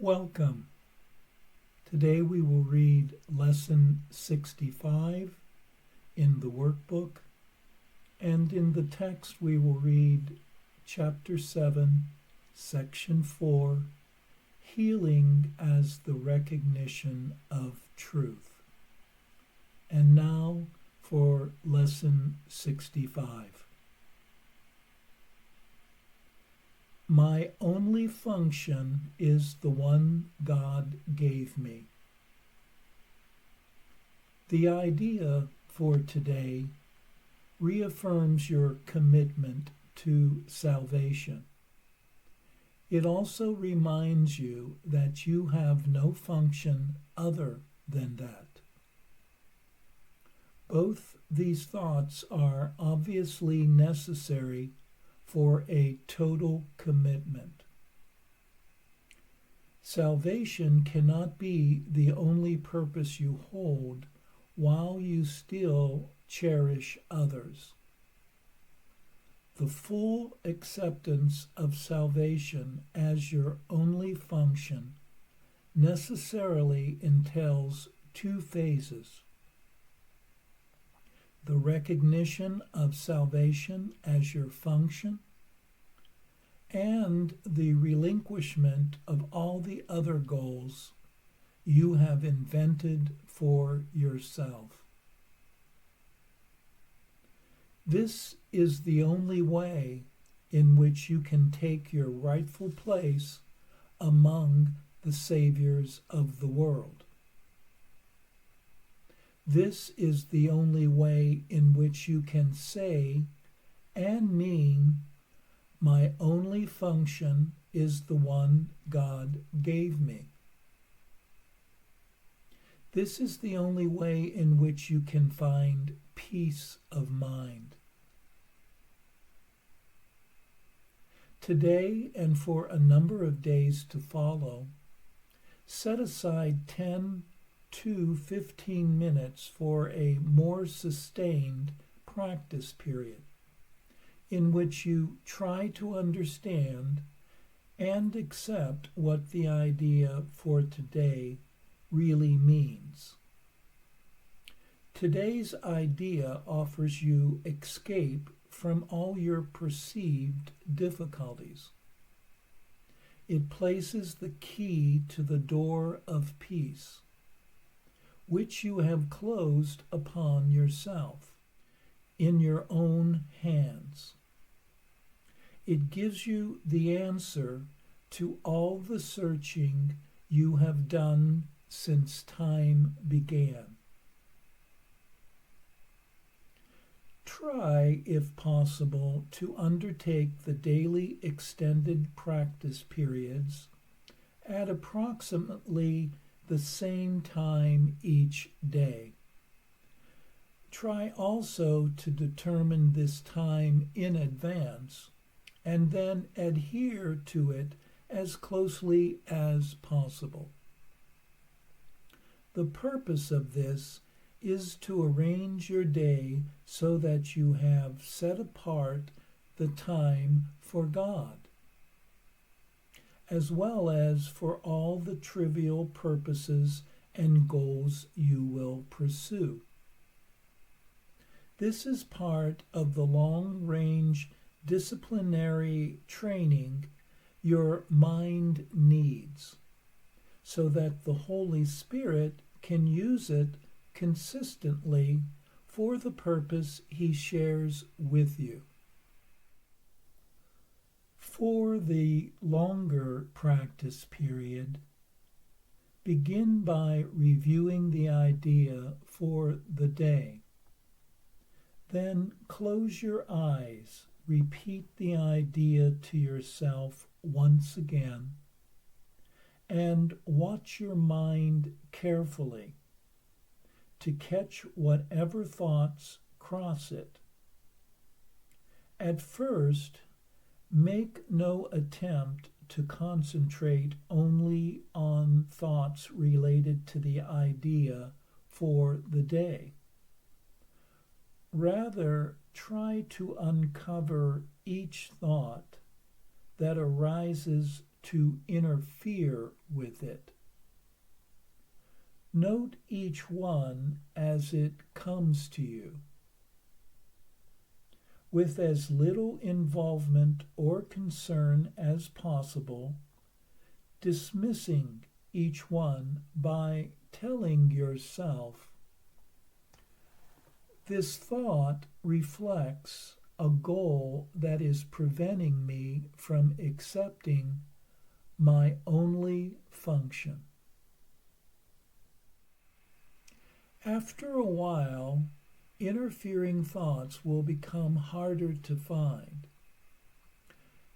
Welcome. Today we will read Lesson 65 in the workbook, and in the text we will read Chapter 7, Section 4, Healing as the Recognition of Truth. And now for Lesson 65. My only function is the one God gave me. The idea for today reaffirms your commitment to salvation. It also reminds you that you have no function other than that. Both these thoughts are obviously necessary for a total commitment. Salvation cannot be the only purpose you hold while you still cherish others. The full acceptance of salvation as your only function necessarily entails two phases: the recognition of salvation as your function, and the relinquishment of all the other goals you have invented for yourself. This is the only way in which you can take your rightful place among the saviors of the world. This is the only way in which you can say and mean, my only function is the one God gave me. This is the only way in which you can find peace of mind. Today and for a number of days to follow, set aside 10 to 15 minutes for a more sustained practice period in which you try to understand and accept what the idea for today really means. Today's idea offers you escape from all your perceived difficulties. It places the key to the door of peace, which you have closed upon yourself, in your own hands. It gives you the answer to all the searching you have done since time began. Try, if possible, to undertake the daily extended practice periods at approximately the same time each day. Try also to determine this time in advance and then adhere to it as closely as possible. The purpose of this is to arrange your day so that you have set apart the time for God, as well as for all the trivial purposes and goals you will pursue. This is part of the long-range disciplinary training your mind needs, so that the Holy Spirit can use it consistently for the purpose He shares with you. For the longer practice period, begin by reviewing the idea for the day. Then close your eyes, repeat the idea to yourself once again, and watch your mind carefully to catch whatever thoughts cross it. At first, make no attempt to concentrate only on thoughts related to the idea for the day. Rather, try to uncover each thought that arises to interfere with it. Note each one as it comes to you, with as little involvement or concern as possible, dismissing each one by telling yourself, "This thought reflects a goal that is preventing me from accepting my only function." After a while, interfering thoughts will become harder to find.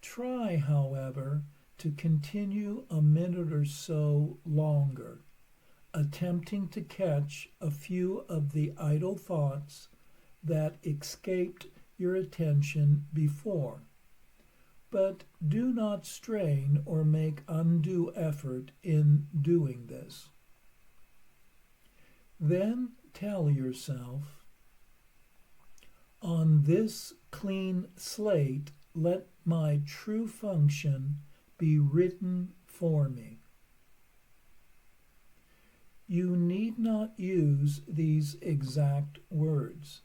Try, however, to continue a minute or so longer, attempting to catch a few of the idle thoughts that escaped your attention before. But do not strain or make undue effort in doing this. Then tell yourself, "On this clean slate, let my true function be written for me." You need not use these exact words,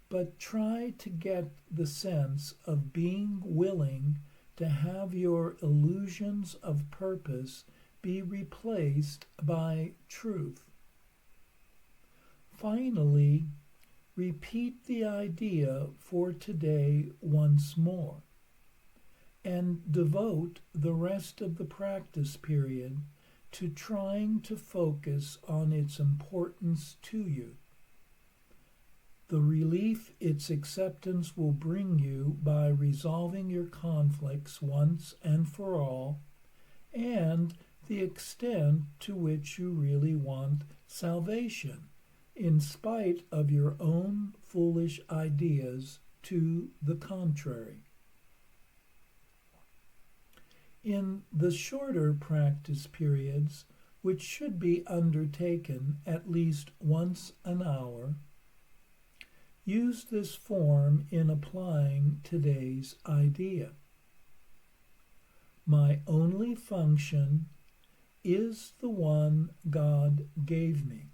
but try to get the sense of being willing to have your illusions of purpose be replaced by truth. Finally, repeat the idea for today once more, and devote the rest of the practice period to trying to focus on its importance to you. The relief its acceptance will bring you by resolving your conflicts once and for all, and the extent to which you really want salvation, in spite of your own foolish ideas to the contrary. In the shorter practice periods, which should be undertaken at least once an hour, use this form in applying today's idea. My only function is the one God gave me.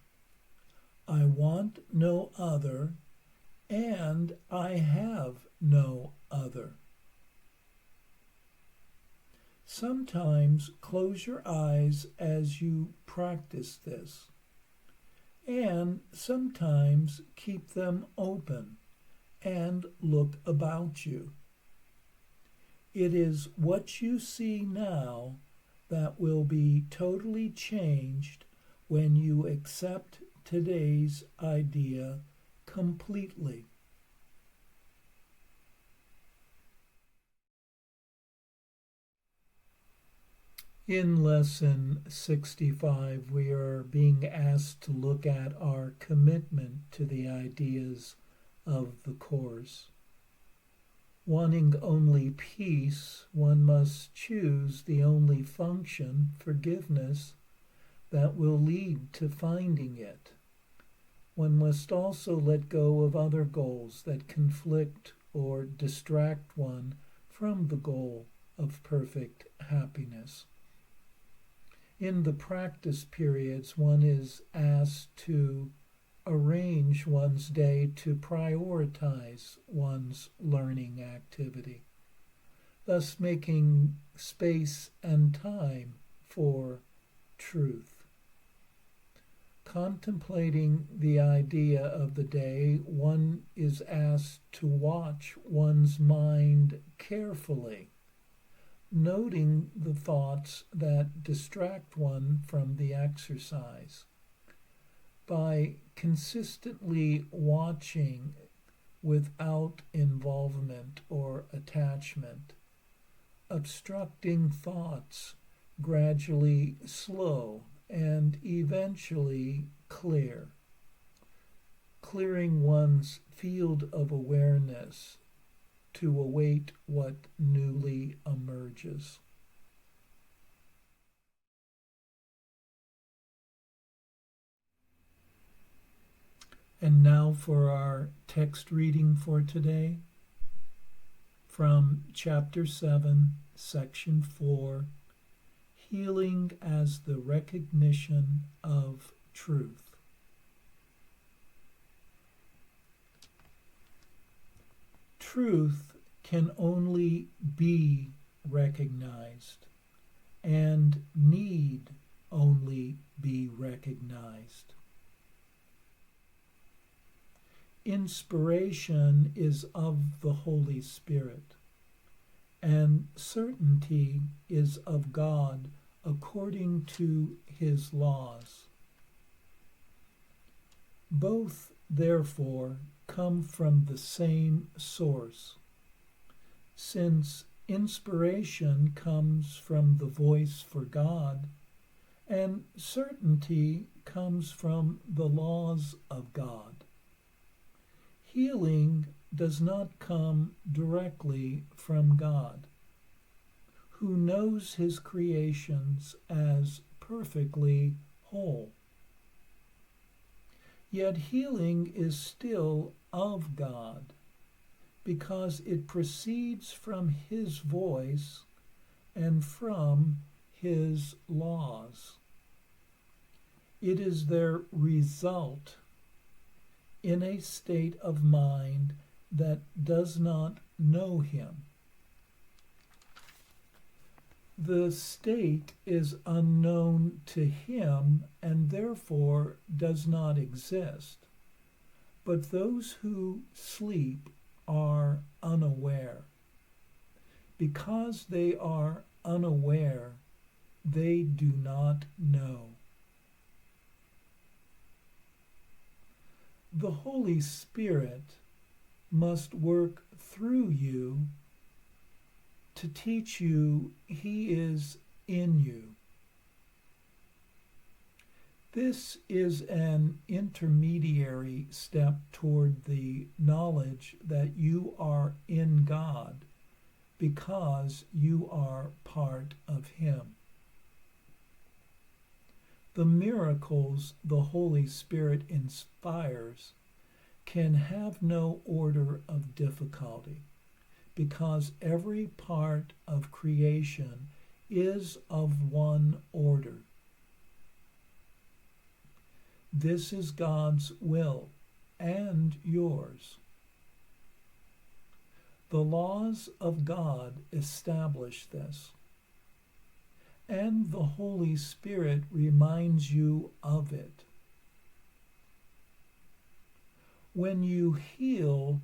I want no other, and I have no other. Sometimes close your eyes as you practice this, and sometimes keep them open and look about you. It is what you see now that will be totally changed when you accept today's idea completely. In Lesson 65, we are being asked to look at our commitment to the ideas of the Course. Wanting only peace, one must choose the only function, forgiveness, that will lead to finding it. One must also let go of other goals that conflict or distract one from the goal of perfect happiness. In the practice periods, one is asked to arrange one's day to prioritize one's learning activity, thus making space and time for truth. Contemplating the idea of the day, one is asked to watch one's mind carefully, noting the thoughts that distract one from the exercise. By consistently watching without involvement or attachment, obstructing thoughts gradually slow and eventually clear, clearing one's field of awareness to await what newly emerges. And now for our text reading for today, from Chapter 7, Section 4, Healing as the recognition of truth. Truth can only be recognized and need only be recognized. Inspiration is of the Holy Spirit, and certainty is of God according to his laws. Both, therefore, come from the same source, since inspiration comes from the voice for God, and certainty comes from the laws of God. Healing does not come directly from God, who knows his creations as perfectly whole. Yet healing is still of God, because it proceeds from his voice and from his laws. It is their result in a state of mind that does not know him. The state is unknown to him and therefore does not exist, but those who sleep are unaware. Because they are unaware, they do not know. The Holy Spirit must work through you to teach you he is in you. This is an intermediary step toward the knowledge that you are in God because you are part of him. The miracles the Holy Spirit inspires can have no order of difficulty, because every part of creation is of one order. This is God's will and yours. The laws of God establish this, and the Holy Spirit reminds you of it. When you heal,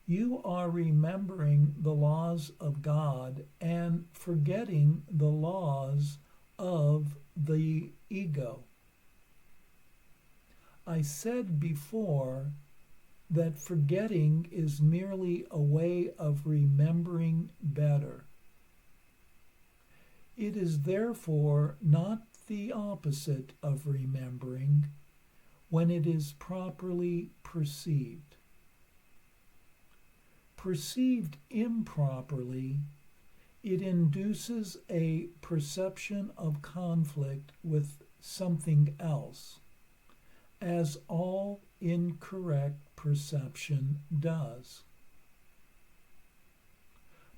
you are remembering the laws of God and forgetting the laws of the ego. I said before that forgetting is merely a way of remembering better. It is therefore not the opposite of remembering when it is properly perceived. Perceived improperly, it induces a perception of conflict with something else, as all incorrect perception does.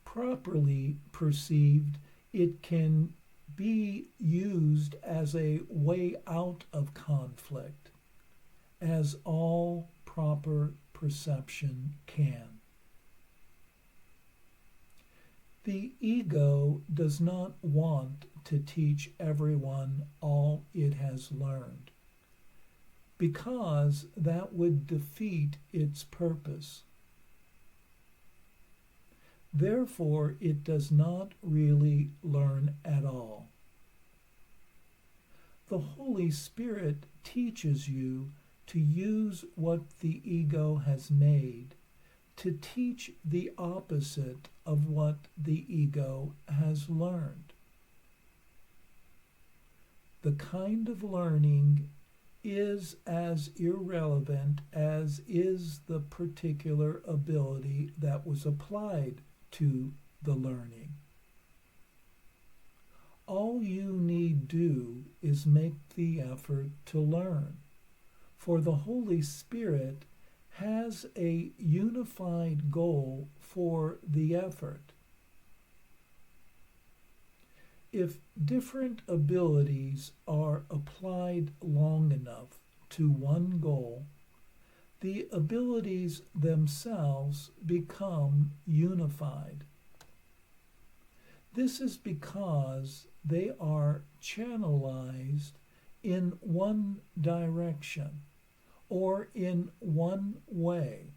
Properly perceived, it can be used as a way out of conflict, as all proper perception can. The ego does not want to teach everyone all it has learned, because that would defeat its purpose. Therefore, it does not really learn at all. The Holy Spirit teaches you to use what the ego has made to teach the opposite of what the ego has learned. The kind of learning is as irrelevant as is the particular ability that was applied to the learning. All you need do is make the effort to learn, for the Holy Spirit has a unified goal for the effort. If different abilities are applied long enough to one goal, the abilities themselves become unified. This is because they are channelized in one direction or in one way.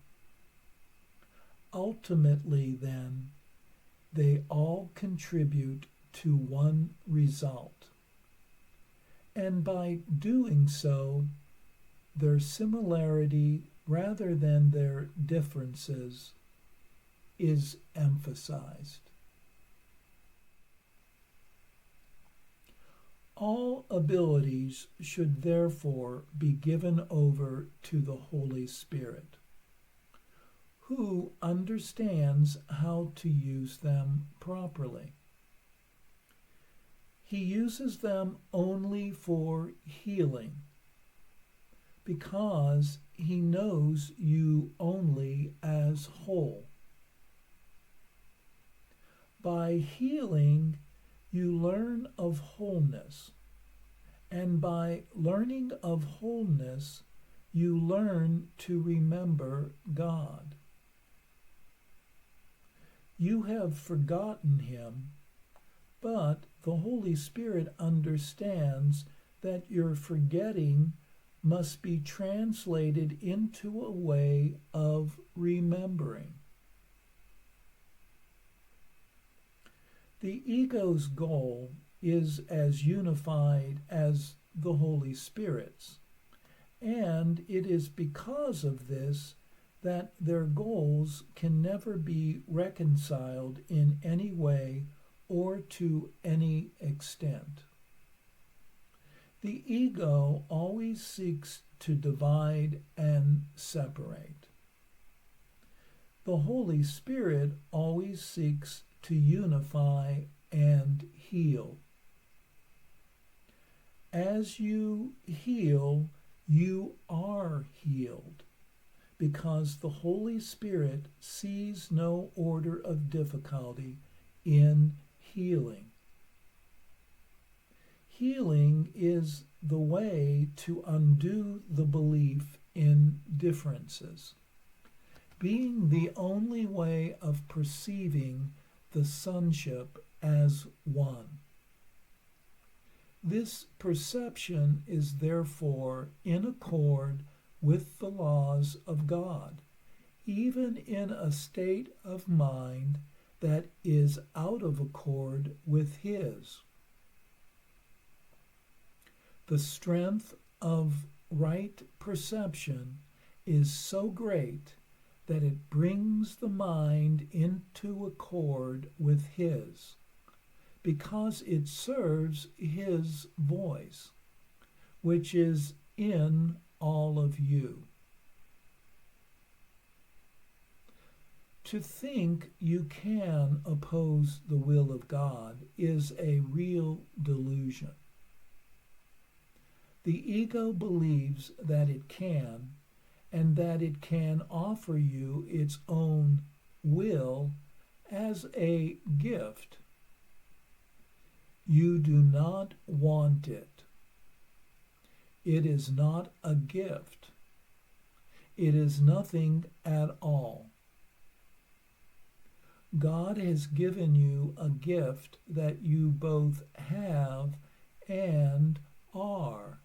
Ultimately, then, they all contribute to one result. And by doing so, their similarity rather than their differences is emphasized. All abilities should therefore be given over to the Holy Spirit, who understands how to use them properly. He uses them only for healing, because he knows you only as whole. By healing, you learn of wholeness, and by learning of wholeness, you learn to remember God. You have forgotten him, but the Holy Spirit understands that your forgetting must be translated into a way of remembering. The ego's goal is as unified as the Holy Spirit's, and it is because of this that their goals can never be reconciled in any way or to any extent. The ego always seeks to divide and separate. The Holy Spirit always seeks to unify and heal. As you heal, you are healed, because the Holy Spirit sees no order of difficulty in healing. Healing is the way to undo the belief in differences, being the only way of perceiving the sonship as one. This perception is therefore in accord with the laws of God, even in a state of mind that is out of accord with his. The strength of right perception is so great that it brings the mind into accord with his, because it serves his voice, which is in all of you. To think you can oppose the will of God is a real delusion. The ego believes that it can, and that it can offer you its own will as a gift. You do not want it. It is not a gift. It is nothing at all. God has given you a gift that you both have and are.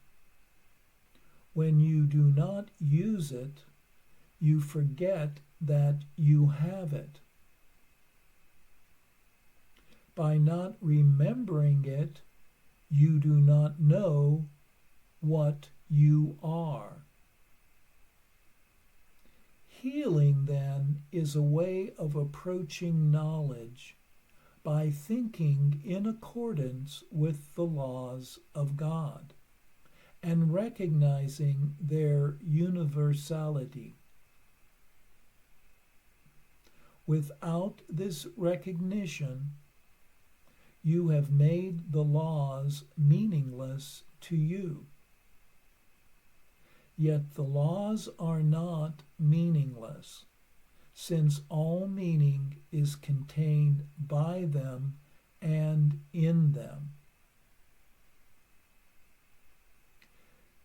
When you do not use it, you forget that you have it. By not remembering it, you do not know what you are. Healing, then, is a way of approaching knowledge by thinking in accordance with the laws of God and recognizing their universality. Without this recognition, you have made the laws meaningless to you. Yet the laws are not meaningless, since all meaning is contained by them and in them.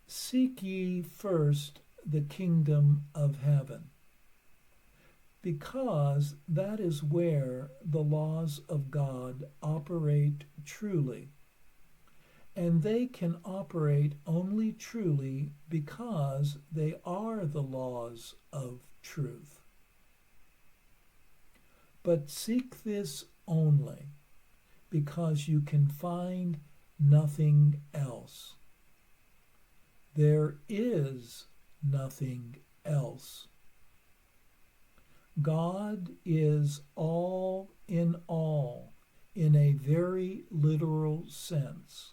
Seek ye first the kingdom of heaven, because that is where the laws of God operate truly, and they can operate only truly because they are the laws of truth. But seek this only because you can find nothing else. There is nothing else. God is all in a very literal sense.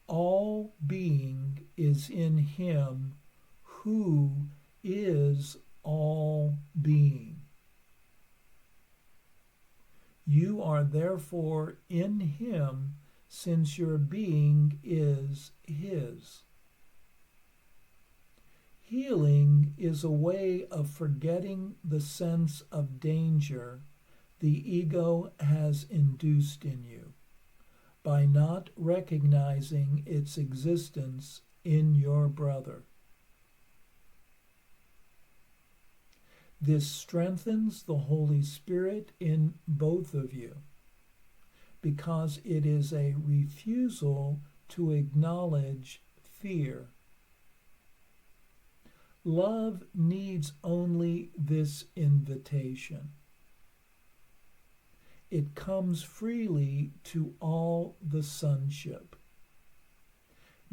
All being is in him who is all being. You are therefore in him, since your being is his. Healing is a way of forgetting the sense of danger the ego has induced in you by not recognizing its existence in your brother. This strengthens the Holy Spirit in both of you, because it is a refusal to acknowledge fear. Love needs only this invitation. It comes freely to all the sonship,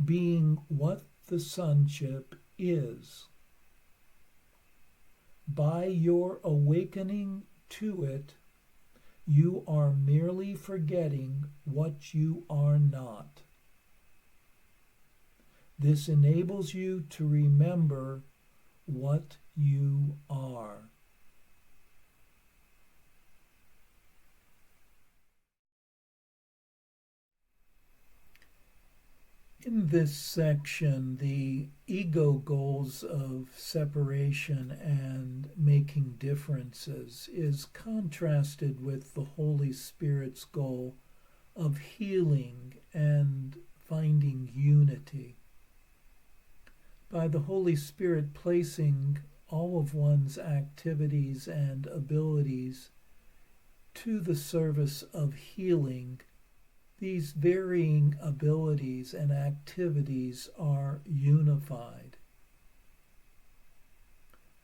being what the sonship is. By your awakening to it, you are merely forgetting what you are not. This enables you to remember what you are. In this section, the ego goals of separation and making differences is contrasted with the Holy Spirit's goal of healing and finding unity. By the Holy Spirit placing all of one's activities and abilities to the service of healing, these varying abilities and activities are unified.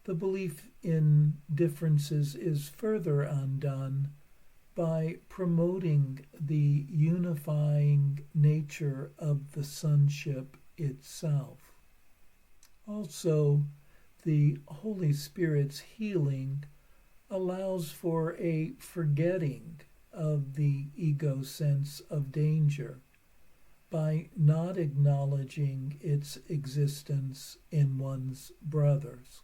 The belief in differences is further undone by promoting the unifying nature of the sonship itself. Also, the Holy Spirit's healing allows for a forgetting of the ego sense of danger by not acknowledging its existence in one's brothers,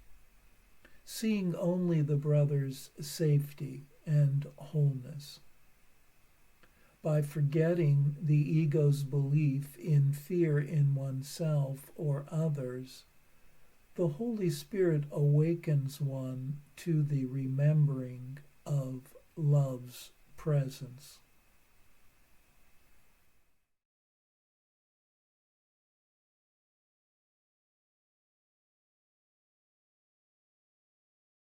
seeing only the brother's safety and wholeness. By forgetting the ego's belief in fear in oneself or others, the Holy Spirit awakens one to the remembering of love's presence.